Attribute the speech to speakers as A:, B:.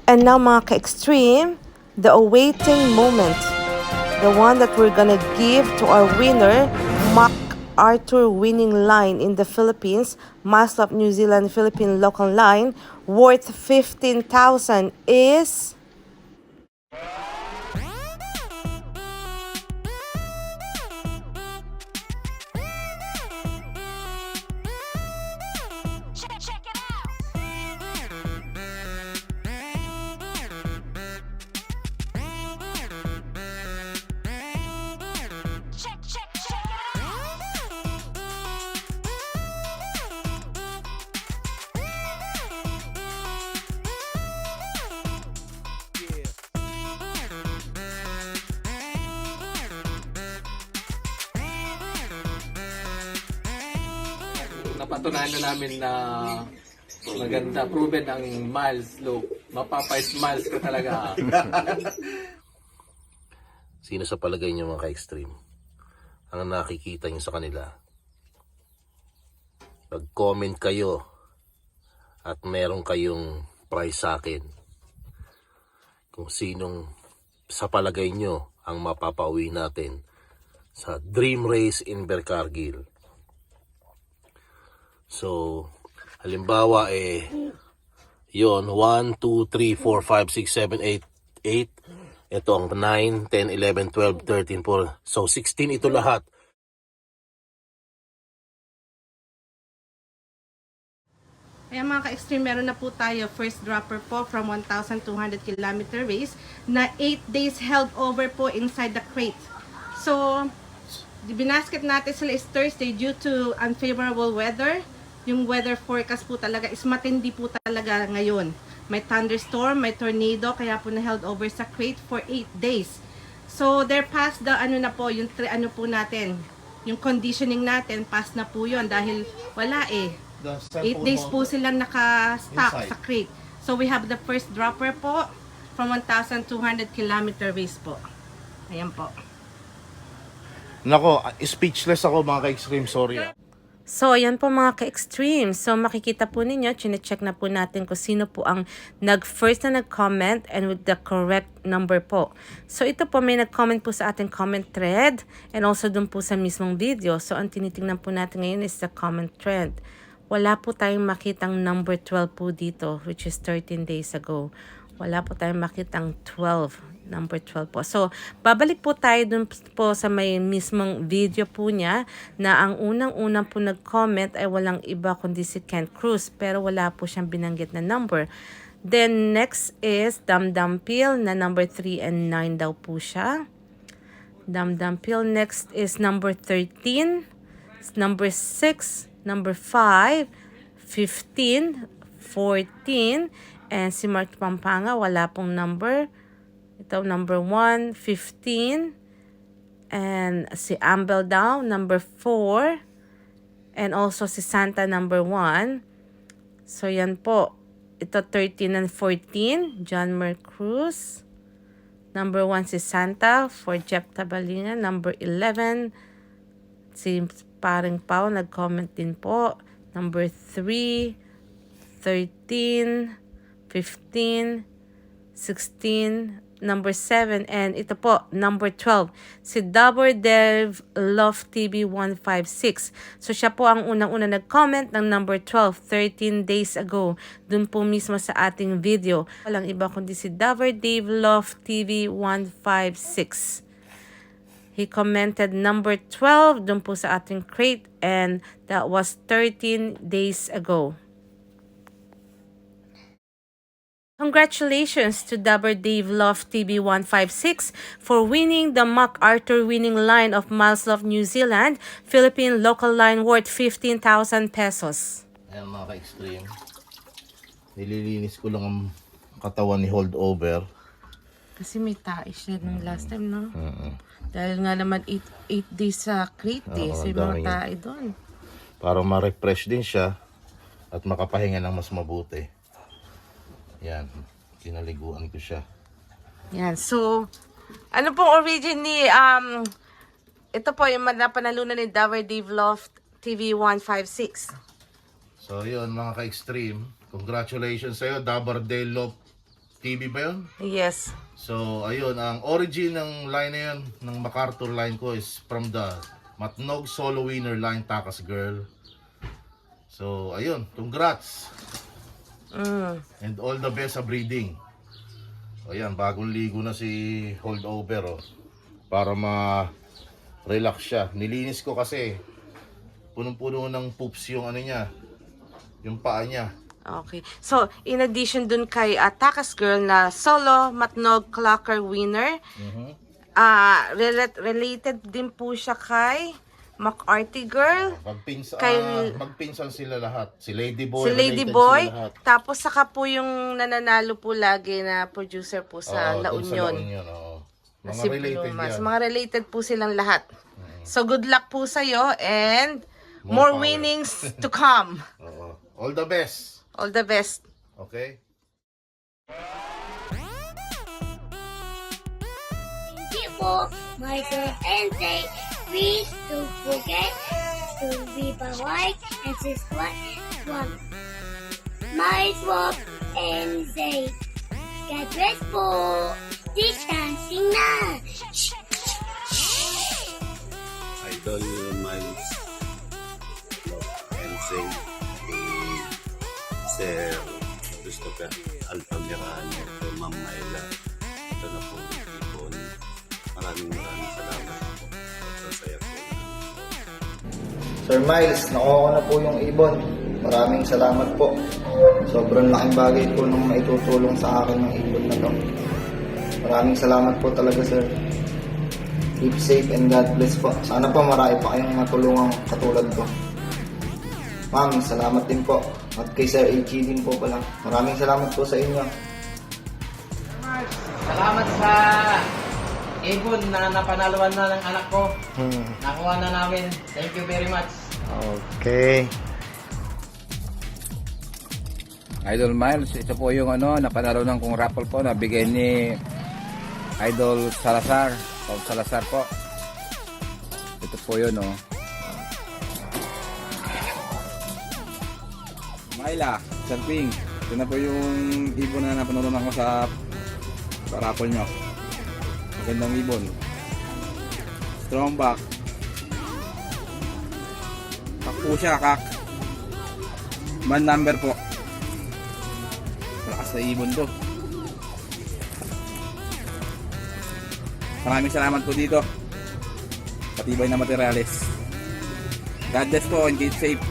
A: And now mga ka-extreme, the awaiting moment. The one that we're gonna give to our winner, MacArthur winning line in the Philippines, Miles Loft New Zealand Philippine local line, worth 15,000 is...
B: Napatunayan na namin na maganda, proven ang Miles Loft. Mapapa-smiles ka talaga.
C: Sino sa palagay niyo mga ka-extreme ang nakikita niyo sa kanila? Mag-comment kayo at meron kayong prize sa akin. Kung sinong sa palagay niyo ang mapapauwi natin sa Dream Race Invercargill. So, halimbawa yon 1, 2, 3, 4, 5, 6, 7, 8, 8. Ito ang 9, 10, 11, 12, 13, 4. So, 16 ito lahat.
A: Ayan mga ka-extreme, meron na po tayo first dropper po from 1,200 kilometer race na 8 days held over po inside the crate. So, binasket natin sila is Thursday due to unfavorable weather. Yung weather forecast po talaga is matindi po talaga ngayon. May thunderstorm, may tornado, kaya po na-held over sa crate for 8 days. So, they're past the ano na po, yung ano po natin, yung conditioning natin, past na po yun dahil wala 8 days po silang naka-stock sa crate. So, we have the first dropper po from 1,200 kilometer race po. Ayan po.
D: Nako, speechless ako mga ka-extreme, sorry.
A: So, ayan po mga ka-extreme. So, makikita po ninyo, chine-check na po natin kung sino po ang first na nag-comment and with the correct number po. So, ito po may nag-comment po sa ating comment thread and also dun po sa mismong video. So, ang tinitingnan po natin ngayon is the comment thread. Wala po tayong makitang number 12 po dito, which is 13 days ago. Wala po tayong makitang 12. Number 12 po. So, babalik po tayo dun po sa may mismong video po niya na ang unang-unang po nag-comment ay walang iba kundi si Kent Cruz pero wala po siyang binanggit na number. Then, next is Damdam Pill na number 3 and 9 daw po siya. Damdam Pill. Next is number 13, number 6, number 5, 15, 14, and si Mark Pampanga wala pong number. Ito, number 1, 15. And si AMBELL daw, number 4. And also si Santa, number 1. So, yan po. Ito, 13 and 14. John Mercruz. Number 1 si Santa for Jeff Tabalina. Number 11. Si Paring Pao, nag-comment din po. Number 3, 13, 15, 16, number 7, and ito po, number 12, si Dev Loft TV 156. So, siya po ang unang-una nag-comment ng number 12, 13 days ago. Dun po mismo sa ating video. Walang iba kundi si Dev Loft TV 156. He commented number 12 dun po sa ating crate, and that was 13 days ago. Congratulations to Dave Loft TV 156 for winning the MacArthur winning line of Miles Loft New Zealand Philippine local line worth 15,000 pesos.
D: Ayan mga ka-extreme, nililinis ko lang ang katawan ni holdover.
A: Kasi may tae siya nung last time, no? Dahil nga naman 8 days sa crate, so yung mga tae doon.
D: Para ma-refresh din siya at makapahinga ng mas mabuti. Yan, kinaliguan ko siya.
A: Yan, so, ano pong origin ni, ito po yung napanalunan ni Dave Loft TV 156.
D: So yun mga ka-extreme, congratulations sa'yo, Dave Loft TV ba yun?
A: Yes.
D: So, ayun, ang origin ng line na yun, ng MacArthur line ko is from the Matnog Solo Winner line, Takas Girl. So, ayun, congrats! And all the best sa breeding. Ayan, bagong ligo na si Holdover, oh, para ma-relax siya. Nilinis ko kasi punong-puno ng poops yung ano niya, yung paa niya.
A: Okay. So, in addition dun kay Takas Girl na solo matnog clocker winner, related din po siya kay McArthur Girl.
D: Magpinsan sila lahat. Si Ladyboy,
A: Si
D: related
A: Ladyboy,
D: sila lahat.
A: tapos saka po yung nananalo po lagi na producer po sa La
D: Dun sa La
A: Union.
D: Union, oo.
A: Na
D: Mga
A: si
D: related
A: Plumas.
D: yan.
A: Mga related po silang lahat. So good luck po sa'yo and more
D: power.
A: winnings to come.
D: Oo. All the best.
A: All the best.
D: Okay?
E: Thank you for my and say, please don't forget to leave a like and subscribe. Miles Loft and say, God bless po. Distancing na.
F: Idol Miles Loft and say Sir Christopher Altamirano to Ma'am Myla. Ito na po yung ipon. Maraming salamat po. Sasaya po.
G: Sir Miles, nakuha ko na po yung ibon. Maraming salamat po. Sobrang laking bagay po nung maitutulong sa akin ng ibon na to. Maraming salamat po talaga, sir. Keep safe and God bless po. Sana po marami pa kayong matulungan katulad ko. Ma'am, salamat din po. At kay Sir AG din po pala. Maraming salamat po sa inyo.
H: Salamat sa ibon na napanaluan na ng anak ko. Nakuha na namin. Thank you very much.
G: Okay.
I: Idol Miles, ito po yung napanalunan kong raffle po na bigay ni Idol Salazar. Paul Salazar po. Ito po yun, oh. Myla, Sarping. Ito na po yung ibon na napanalunan ko sa raffle nyo. Magandang ibon. Strong back. Kak po siya, kak. Man number po. Malakas na ibon to. Maraming salamat po dito. Patibay na materyales. God bless po and keep safe.